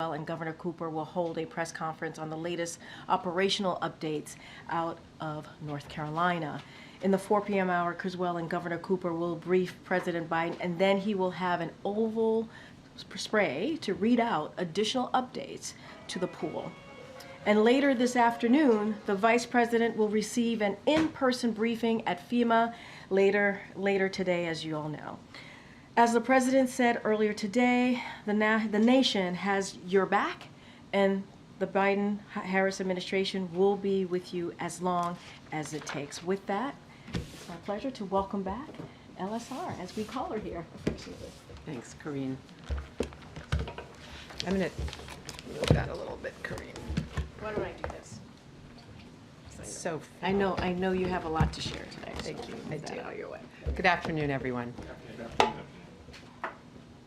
And Governor Cooper will hold a press conference on the latest operational updates out of North Carolina. In the 4 p.m. hour, Criswell and Governor Cooper will brief President Biden, and then he will have an oval spray to read out additional updates to the pool. And later this afternoon, the Vice President will receive an in-person briefing at FEMA later today, as you all know. As the President said earlier today, the nation has your back, and the Biden-Harris administration will be with you as long as it takes. With that, it's my pleasure to welcome back LSR, as we call her here affectionately. Thanks, Corinne. I'm going to move that a little bit, Corinne. Why don't I do this? So I know you have a lot to share today. Thank you. I do. Out your way. Good afternoon, everyone.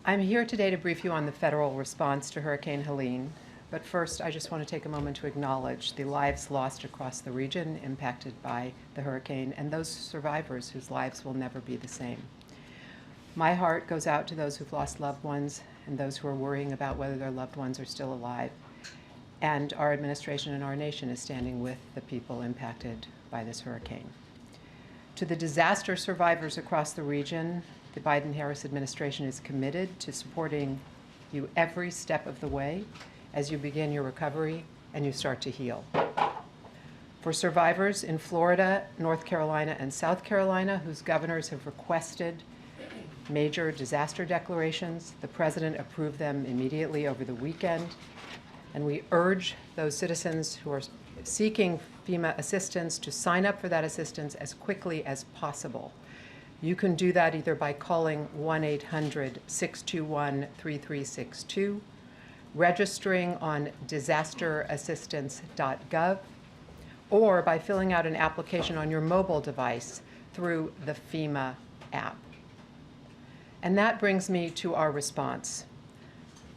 I'm here today to brief you on the federal response to Hurricane Helene. But first, I just want to take a moment to acknowledge the lives lost across the region impacted by the hurricane and those survivors whose lives will never be the same. My heart goes out to those who've lost loved ones and those who are worrying about whether their loved ones are still alive. And our administration and our nation is standing with the people impacted by this hurricane. To the disaster survivors across the region, the Biden-Harris administration is committed to supporting you every step of the way as you begin your recovery and you start to heal. For survivors in Florida, North Carolina, and South Carolina, whose governors have requested major disaster declarations, the President approved them immediately over the weekend. And we urge those citizens who are seeking FEMA assistance to sign up for that assistance as quickly as possible. You can do that either by calling 1-800-621-3362, registering on disasterassistance.gov, or by filling out an application on your mobile device through the FEMA app. And that brings me to our response.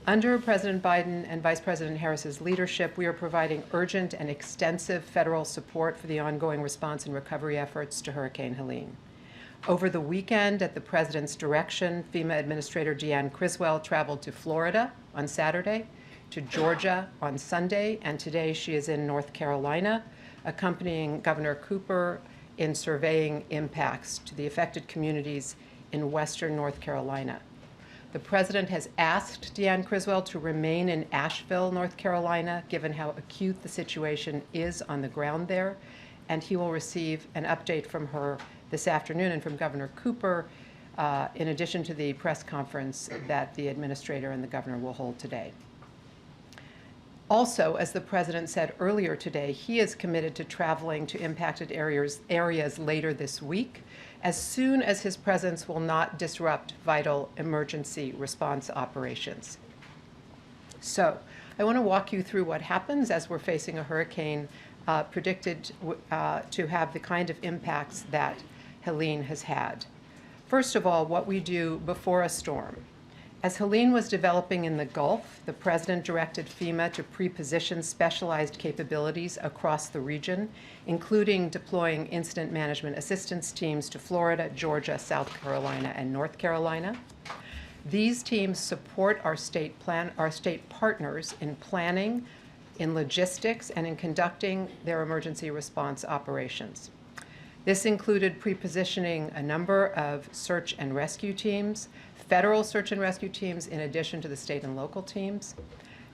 Under President Biden and Vice President Harris's leadership, we are providing urgent and extensive federal support for the ongoing response and recovery efforts to Hurricane Helene. Over the weekend, at the President's direction, FEMA Administrator Deanne Criswell traveled to Florida on Saturday, to Georgia on Sunday, and today she is in North Carolina, accompanying Governor Cooper in surveying impacts to the affected communities in western North Carolina. The President has asked Deanne Criswell to remain in Asheville, North Carolina, given how acute the situation is on the ground there, and he will receive an update from her this afternoon and from Governor Cooper, in addition to the press conference that the administrator and the governor will hold today. Also, as the President said earlier today, he is committed to traveling to impacted areas later this week, as soon as his presence will not disrupt vital emergency response operations. So, I want to walk you through what happens as we're facing a hurricane predicted to have the kind of impacts that Helene has had. First of all, what we do before a storm. As Helene was developing in the Gulf, the President directed FEMA to pre-position specialized capabilities across the region, including deploying incident management assistance teams to Florida, Georgia, South Carolina, and North Carolina. These teams support our state partners in planning, in logistics, and in conducting their emergency response operations. This included pre-positioning a number of search and rescue teams, federal search and rescue teams in addition to the state and local teams,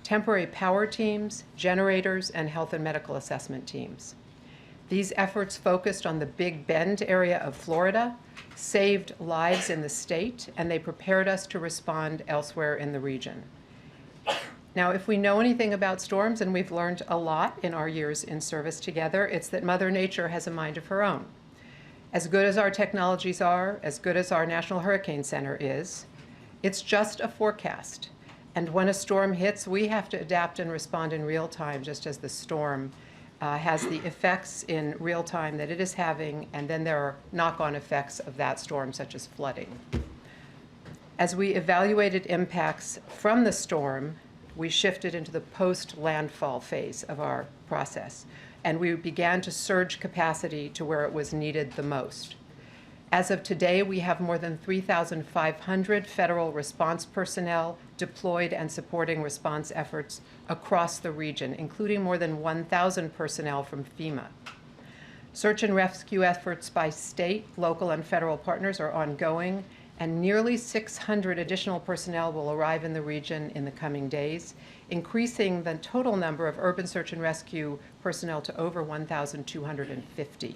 temporary power teams, generators, and health and medical assessment teams. These efforts focused on the Big Bend area of Florida, saved lives in the state, and they prepared us to respond elsewhere in the region. Now, if we know anything about storms, and we've learned a lot in our years in service together, it's that Mother Nature has a mind of her own. As good as our technologies are, as good as our National Hurricane Center is, it's just a forecast. And when a storm hits, we have to adapt and respond in real time, just as the storm has the effects in real time that it is having, and then there are knock-on effects of that storm, such as flooding. As we evaluated impacts from the storm, we shifted into the post-landfall phase of our process, and we began to surge capacity to where it was needed the most. As of today, we have more than 3,500 federal response personnel deployed and supporting response efforts across the region, including more than 1,000 personnel from FEMA. Search and rescue efforts by state, local, and federal partners are ongoing, and nearly 600 additional personnel will arrive in the region in the coming days, increasing the total number of urban search and rescue personnel to over 1,250.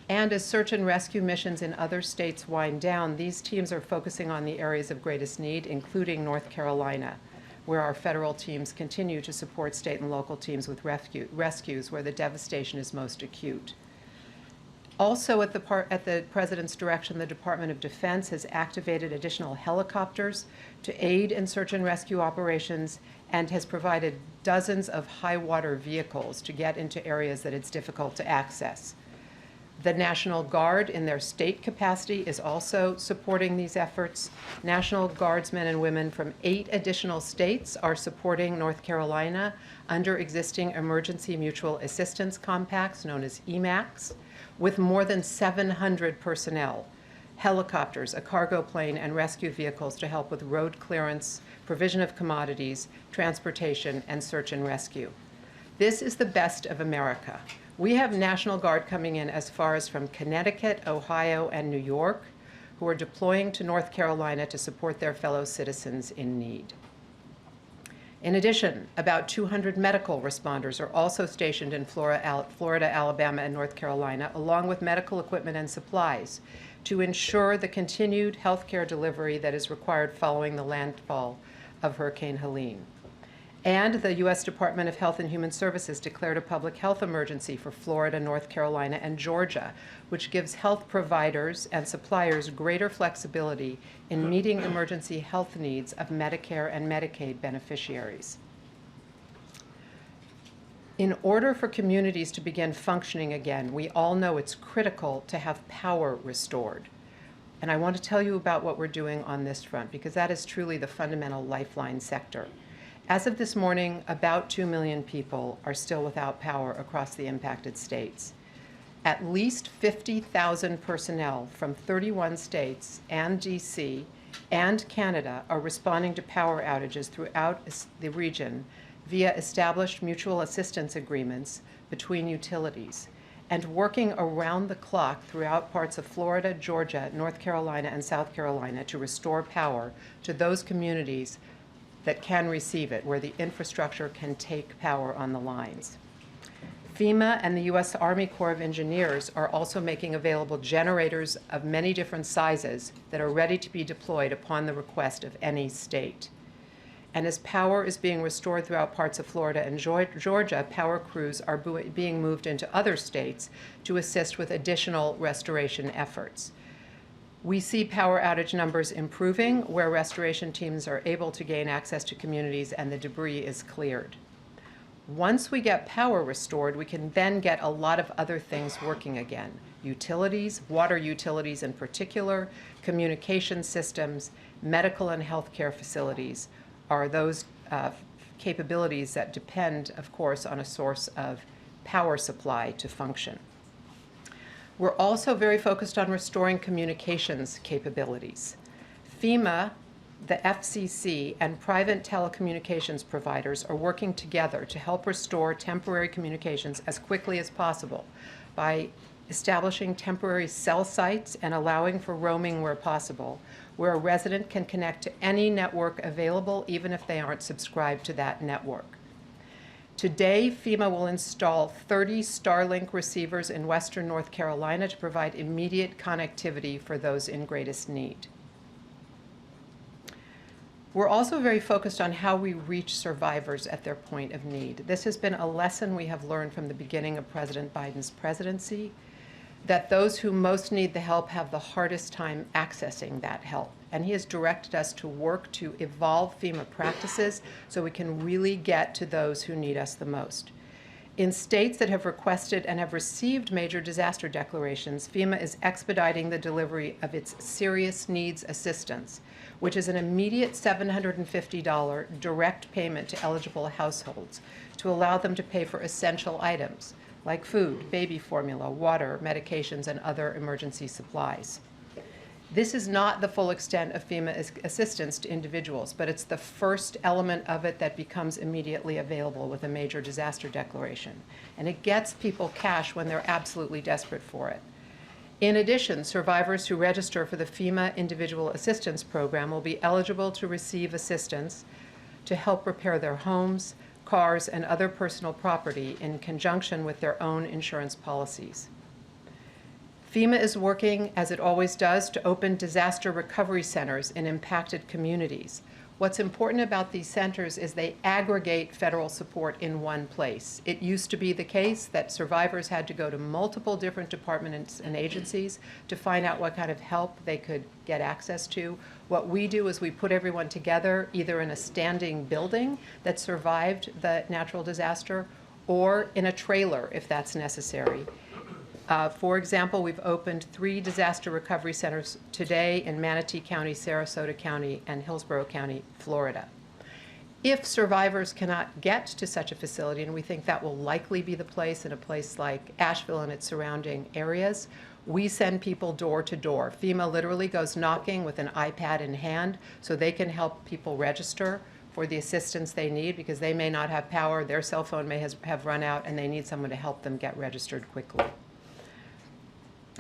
And as search and rescue missions in other states wind down, these teams are focusing on the areas of greatest need, including North Carolina, where our federal teams continue to support state and local teams with rescues where the devastation is most acute. Also, at the President's direction, the Department of Defense has activated additional helicopters to aid in search and rescue operations and has provided dozens of high-water vehicles to get into areas that it's difficult to access. The National Guard, in their state capacity, is also supporting these efforts. National Guardsmen and women from 8 additional states are supporting North Carolina under existing emergency mutual assistance compacts, known as EMACs, with more than 700 personnel, helicopters, a cargo plane, and rescue vehicles to help with road clearance, provision of commodities, transportation, and search and rescue. This is the best of America. We have National Guard coming in as far as from Connecticut, Ohio, and New York, who are deploying to North Carolina to support their fellow citizens in need. In addition, about 200 medical responders are also stationed in Florida, Alabama, and North Carolina, along with medical equipment and supplies, to ensure the continued health care delivery that is required following the landfall of Hurricane Helene. And the U.S. Department of Health and Human Services declared a public health emergency for Florida, North Carolina, and Georgia, which gives health providers and suppliers greater flexibility in meeting emergency health needs of Medicare and Medicaid beneficiaries. In order for communities to begin functioning again, we all know it's critical to have power restored. And I want to tell you about what we're doing on this front, because that is truly the fundamental lifeline sector. As of this morning, about 2 million people are still without power across the impacted states. At least 50,000 personnel from 31 states and D.C. and Canada are responding to power outages throughout the region via established mutual assistance agreements between utilities and working around the clock throughout parts of Florida, Georgia, North Carolina, and South Carolina to restore power to those communities that can receive it, where the infrastructure can take power on the lines. FEMA and the U.S. Army Corps of Engineers are also making available generators of many different sizes that are ready to be deployed upon the request of any state. And as power is being restored throughout parts of Florida and Georgia, power crews are being moved into other states to assist with additional restoration efforts. We see power outage numbers improving where restoration teams are able to gain access to communities and the debris is cleared. Once we get power restored, we can then get a lot of other things working again. Utilities, water utilities in particular, communication systems, medical and healthcare facilities are those capabilities that depend, of course, on a source of power supply to function. We're also very focused on restoring communications capabilities. FEMA, the FCC, and private telecommunications providers are working together to help restore temporary communications as quickly as possible by establishing temporary cell sites and allowing for roaming where possible, where a resident can connect to any network available even if they aren't subscribed to that network. Today, FEMA will install 30 Starlink receivers in western North Carolina to provide immediate connectivity for those in greatest need. We're also very focused on how we reach survivors at their point of need. This has been a lesson we have learned from the beginning of President Biden's presidency, that those who most need the help have the hardest time accessing that help. And he has directed us to work to evolve FEMA practices so we can really get to those who need us the most. In states that have requested and have received major disaster declarations, FEMA is expediting the delivery of its Serious Needs Assistance, which is an immediate $750 direct payment to eligible households to allow them to pay for essential items like food, baby formula, water, medications, and other emergency supplies. This is not the full extent of FEMA assistance to individuals, but it's the first element of it that becomes immediately available with a major disaster declaration. And it gets people cash when they're absolutely desperate for it. In addition, survivors who register for the FEMA Individual Assistance Program will be eligible to receive assistance to help repair their homes, cars, and other personal property in conjunction with their own insurance policies. FEMA is working, as it always does, to open disaster recovery centers in impacted communities. What's important about these centers is they aggregate federal support in one place. It used to be the case that survivors had to go to multiple different departments and agencies to find out what kind of help they could get access to. What we do is we put everyone together either in a standing building that survived the natural disaster or in a trailer if that's necessary. For example, we've opened 3 disaster recovery centers today in Manatee County, Sarasota County, and Hillsborough County, Florida. If survivors cannot get to such a facility, and we think that will likely be the place in a place like Asheville and its surrounding areas, we send people door to door. FEMA literally goes knocking with an iPad in hand so they can help people register for the assistance they need because they may not have power, their cell phone may have run out, and they need someone to help them get registered quickly.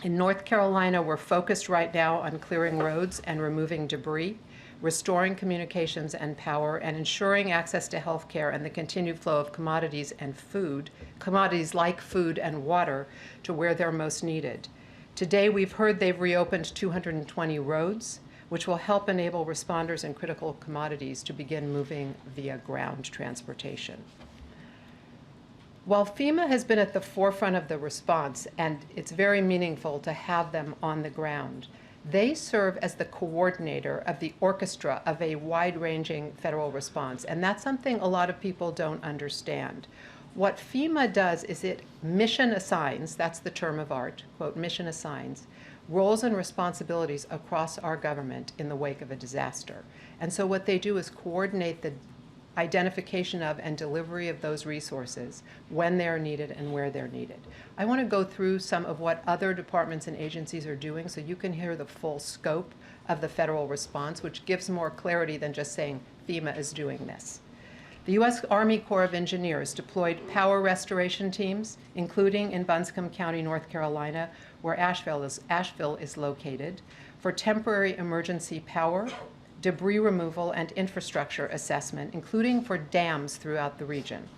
In North Carolina, we're focused right now on clearing roads and removing debris, restoring communications and power, and ensuring access to health care and the continued flow of commodities and food, commodities like food and water, to where they're most needed. Today, we've heard they've reopened 220 roads, which will help enable responders and critical commodities to begin moving via ground transportation. While FEMA has been at the forefront of the response, and it's very meaningful to have them on the ground, they serve as the coordinator of the orchestra of a wide-ranging federal response, and that's something a lot of people don't understand. What FEMA does is it mission assigns, that's the term of art, quote, mission assigns, roles and responsibilities across our government in the wake of a disaster. And so what they do is coordinate the identification of and delivery of those resources when they're needed and where they're needed. I want to go through some of what other departments and agencies are doing so you can hear the full scope of the federal response, which gives more clarity than just saying FEMA is doing this. The U.S. Army Corps of Engineers deployed power restoration teams, including in Buncombe County, North Carolina, where Asheville is located, for temporary emergency power, debris removal, and infrastructure assessment, including for dams throughout the region.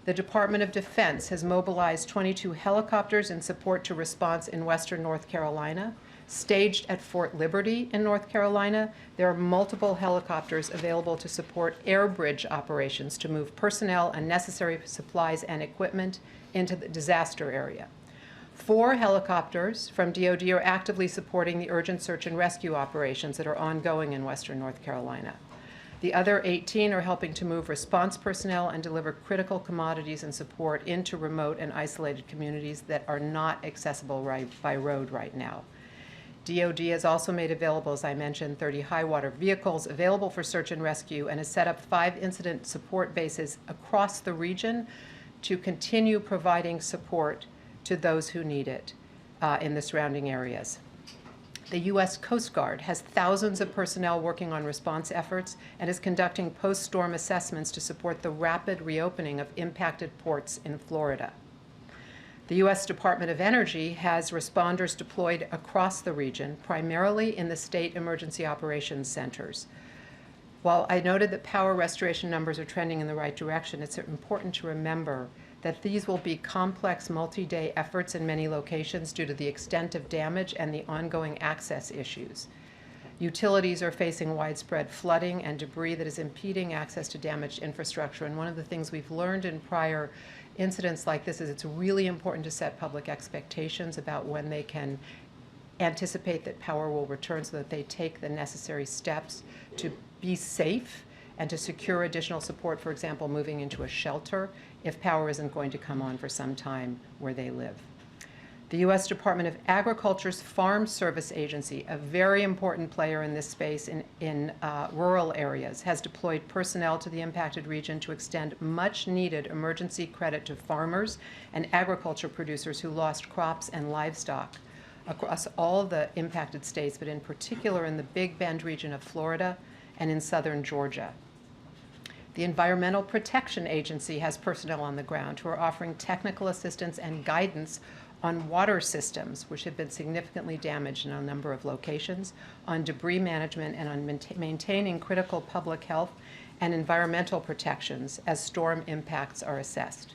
The Department of Defense has mobilized 22 helicopters in support to response in western North Carolina. Staged at Fort Liberty in North Carolina, there are multiple helicopters available to support air bridge operations to move personnel and necessary supplies and equipment into the disaster area. 4 helicopters from DoD are actively supporting the urgent search and rescue operations that are ongoing in western North Carolina. The other 18 are helping to move response personnel and deliver critical commodities and support into remote and isolated communities that are not accessible by road right now. DoD has also made available, as I mentioned, 30 high-water vehicles available for search and rescue and has set up 5 incident support bases across the region to continue providing support to those who need it in the surrounding areas. The U.S. Coast Guard has thousands of personnel working on response efforts and is conducting post-storm assessments to support the rapid reopening of impacted ports in Florida. The U.S. Department of Energy has responders deployed across the region, primarily in the state emergency operations centers. While I noted that power restoration numbers are trending in the right direction, it's important to remember that these will be complex multi-day efforts in many locations due to the extent of damage and the ongoing access issues. Utilities are facing widespread flooding and debris that is impeding access to damaged infrastructure. And one of the things we've learned in prior incidents like this is it's really important to set public expectations about when they can anticipate that power will return so that they take the necessary steps to be safe and to secure additional support, for example, moving into a shelter if power isn't going to come on for some time where they live. The U.S. Department of Agriculture's Farm Service Agency, a very important player in this space in rural areas, has deployed personnel to the impacted region to extend much-needed emergency credit to farmers and agriculture producers who lost crops and livestock across all the impacted states, but in particular in the Big Bend region of Florida and in southern Georgia. The Environmental Protection Agency has personnel on the ground who are offering technical assistance and guidance on water systems, which have been significantly damaged in a number of locations, on debris management, and on maintaining critical public health and environmental protections as storm impacts are assessed.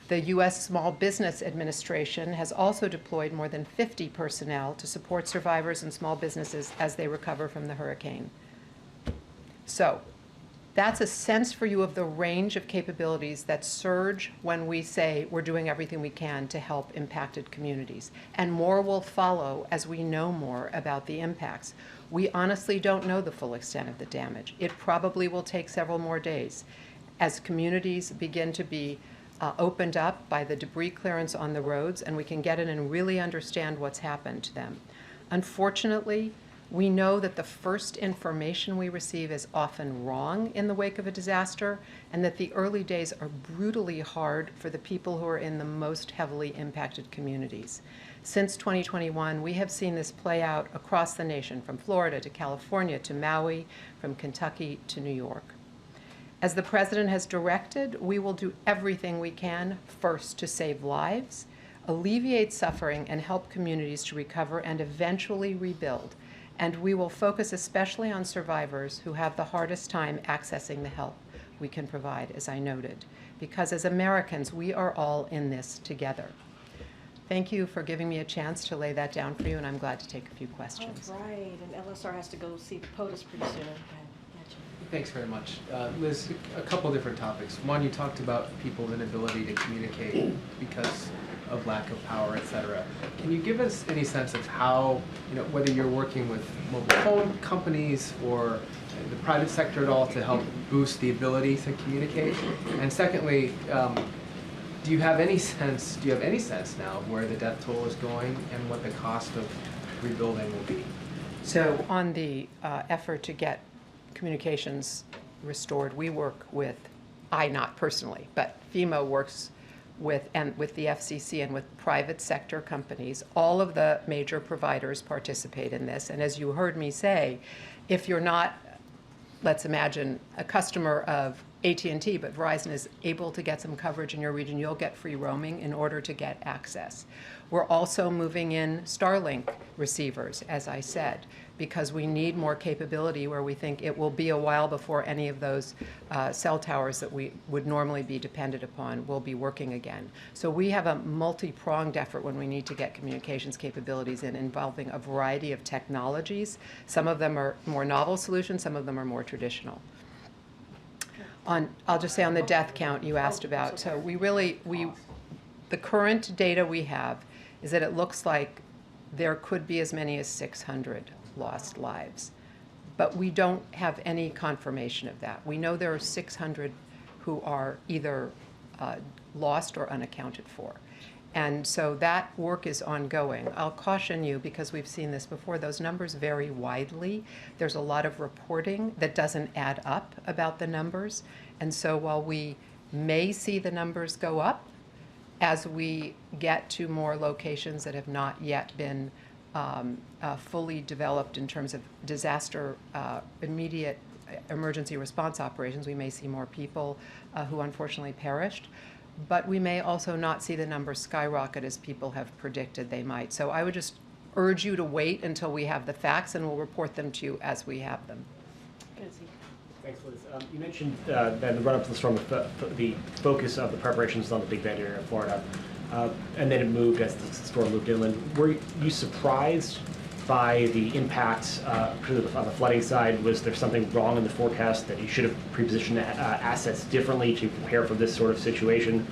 The U.S. Small Business Administration has also deployed more than 50 personnel to support survivors and small businesses as they recover from the hurricane. So, that's a sense for you of the range of capabilities that surge when we say we're doing everything we can to help impacted communities. And more will follow as we know more about the impacts. We honestly don't know the full extent of the damage. It probably will take several more days as communities begin to be opened up by the debris clearance on the roads, and we can get in and really understand what's happened to them. Unfortunately, we know that the first information we receive is often wrong in the wake of a disaster, and that the early days are brutally hard for the people who are in the most heavily impacted communities. Since 2021, we have seen this play out across the nation, from Florida to California to Maui, from Kentucky to New York. As the President has directed, we will do everything we can first to save lives, alleviate suffering, and help communities to recover and eventually rebuild. And we will focus especially on survivors who have the hardest time accessing the help we can provide, as I noted, because as Americans, we are all in this together. Thank you for giving me a chance to lay that down for you, and I'm glad to take a few questions. That's right, and LSR has to go see the POTUS pretty soon. Go ahead. Gotcha. Thanks very much. Liz, a couple different topics. One, you talked about people's inability to communicate because of lack of power, et cetera. Can you give us any sense of how, whether you're working with mobile phone companies or the private sector at all to help boost the ability to communicate? And secondly, do you have any sense now of where the death toll is going and what the cost of rebuilding will be? So on the effort to get communications restored, we work with, not personally, but FEMA works with the FCC and with private sector companies. All of the major providers participate in this. And as you heard me say, if you're not, let's imagine, a customer of AT&T, but Verizon is able to get some coverage in your region, you'll get free roaming in order to get access. We're also moving in Starlink receivers, as I said, because we need more capability where we think it will be a while before any of those cell towers that we would normally be dependent upon will be working again. So we have a multi-pronged effort when we need to get communications capabilities in, involving a variety of technologies. Some of them are more novel solutions, some of them are more traditional. I'll just say on the death count you asked about. So the current data we have is that it looks like there could be as many as 600 lost lives. But we don't have any confirmation of that. We know there are 600 who are either lost or unaccounted for. And so that work is ongoing. I'll caution you, because we've seen this before, those numbers vary widely. There's a lot of reporting that doesn't add up about the numbers. And so while we may see the numbers go up as we get to more locations that have not yet been fully developed in terms of disaster immediate emergency response operations, we may see more people who unfortunately perished. But we may also not see the numbers skyrocket as people have predicted they might. So I would just urge you to wait until we have the facts, and we'll report them to you as we have them. Thanks, Liz. You mentioned that in the run-up to the storm, the focus of the preparations was on the Big Bend area of Florida, and then it moved as the storm moved inland. Were you surprised by the impacts on the flooding side? Was there something wrong in the forecast that you should have pre-positioned assets differently to prepare for this sort of situation?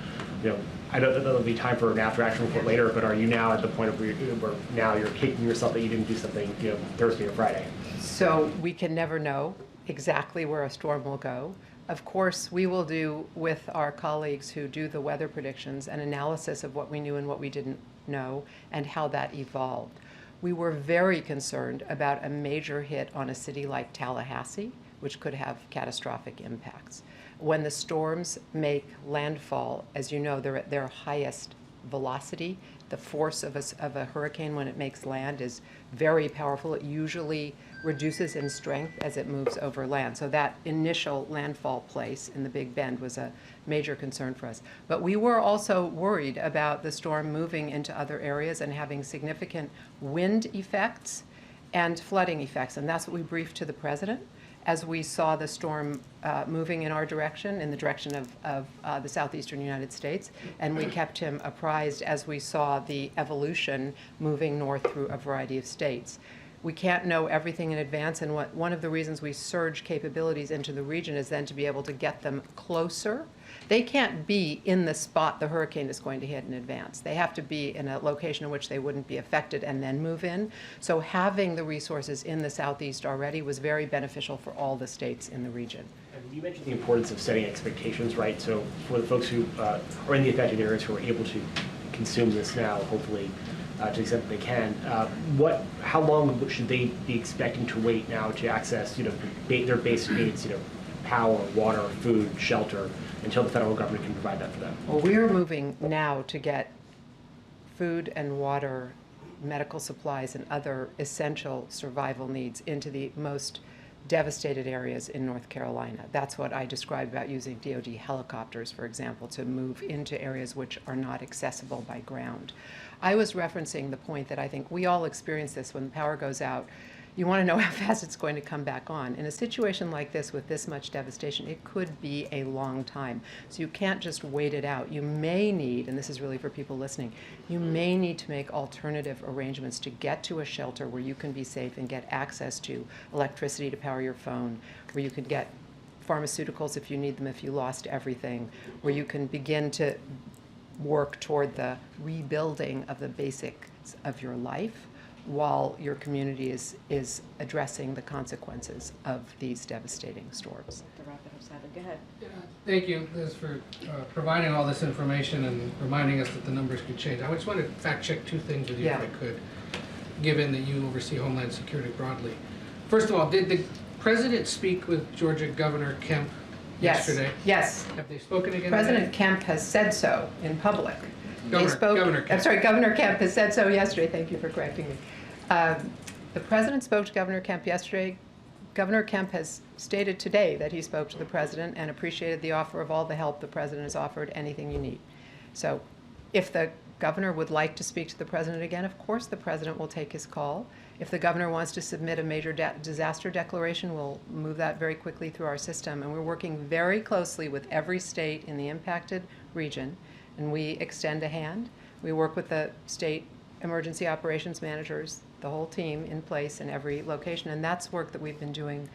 I know that there'll be time for an after-action report later, but are you now at the point of where now you're kicking yourself that you didn't do something Thursday or Friday? So we can never know exactly where a storm will go. Of course, we will do with our colleagues who do the weather predictions an analysis of what we knew and what we didn't know and how that evolved. We were very concerned about a major hit on a city like Tallahassee, which could have catastrophic impacts. When the storms make landfall, as you know, they're at their highest velocity. The force of a hurricane when it makes land is very powerful. It usually reduces in strength as it moves over land. So that initial landfall place in the Big Bend was a major concern for us. But we were also worried about the storm moving into other areas and having significant wind effects and flooding effects. And that's what we briefed to the president as we saw the storm moving in our direction, in the direction of the southeastern United States, and we kept him apprised as we saw the evolution moving north through a variety of states. We can't know everything in advance, and one of the reasons we surge capabilities into the region is then to be able to get them closer. They can't be in the spot the hurricane is going to hit in advance. They have to be in a location in which they wouldn't be affected and then move in. So having the resources in the southeast already was very beneficial for all the states in the region. And you mentioned the importance of setting expectations, right? So for the folks who are in the affected areas who are able to consume this now, hopefully, to the extent that they can, how long should they be expecting to wait now to access, their basic needs, power, water, food, shelter, until the federal government can provide that for them? Well, we're moving now to get food and water, medical supplies, and other essential survival needs into the most devastated areas in North Carolina. That's what I described about using DoD helicopters, for example, to move into areas which are not accessible by ground. I was referencing the point that I think we all experience this when the power goes out. You want to know how fast it's going to come back on. In a situation like this with this much devastation, it could be a long time. So you can't just wait it out. You may need, and this is really for people listening, you may need to make alternative arrangements to get to a shelter where you can be safe and get access to electricity to power your phone, where you can get pharmaceuticals if you need them, if you lost everything, where you can begin to work toward the rebuilding of the basics of your life, while your community is addressing the consequences of these devastating storms. To wrap it up, Simon, go ahead. Yeah, thank you, Liz, for providing all this information and reminding us that the numbers could change. I just want to fact check two things with you if I could, given that you oversee Homeland Security broadly. First of all, did the president speak with Georgia Governor Kemp yesterday? Yes. Have they spoken again President today? Kemp has said so in public. Governor Kemp. I'm sorry, Governor Kemp has said so yesterday. Thank you for correcting me. The president spoke to Governor Kemp yesterday. Governor Kemp has stated today that he spoke to the president and appreciated the offer of all the help the president has offered, anything you need. So if the governor would like to speak to the president again, of course the president will take his call. If the governor wants to submit a major disaster declaration, we'll move that very quickly through our system. And we're working very closely with every state in the impacted region, and we extend a hand. We work with the state emergency operations managers, the whole team in place in every location, and that's work that we've been doing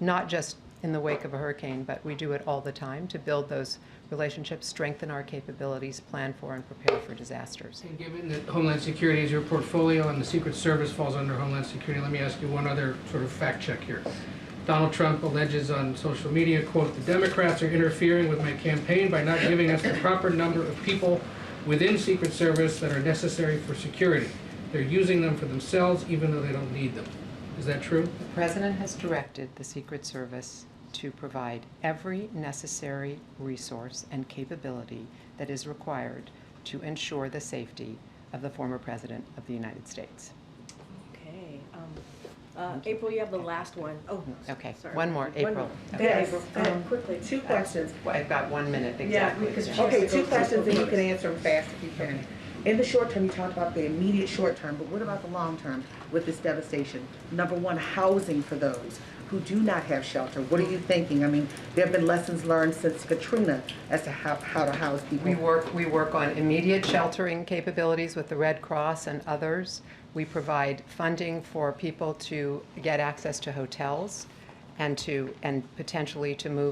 not just in the wake of a hurricane, but we do it all the time to build those relationships, strengthen our capabilities, plan for and prepare for disasters. And given that Homeland Security is your portfolio and the Secret Service falls under Homeland Security, let me ask you one other sort of fact check here. Donald Trump alleges on social media, quote, "The Democrats are interfering with my campaign by not giving us the proper number of people within Secret Service that are necessary for security. They're using them for themselves even though they don't need them." Is that true? The president has directed the Secret Service to provide every necessary resource and capability that is required to ensure the safety of the former president of the United States. Okay. April, you have the last one. Oh, Okay, sorry. one more, April. more. Okay. Yes, April. quickly, two questions. Well, I've got 1 minute Yeah, exactly. because Yeah. okay, two questions, and you can answer them fast if you can. In the short term, you talked about the immediate short term, but what about the long term with this devastation? Number one, housing for those who do not have shelter. What are you thinking? I mean, there have been lessons learned since Katrina as to how to house people. We work on immediate sheltering capabilities with the Red Cross and others. We provide funding for people to get access to hotels and potentially to move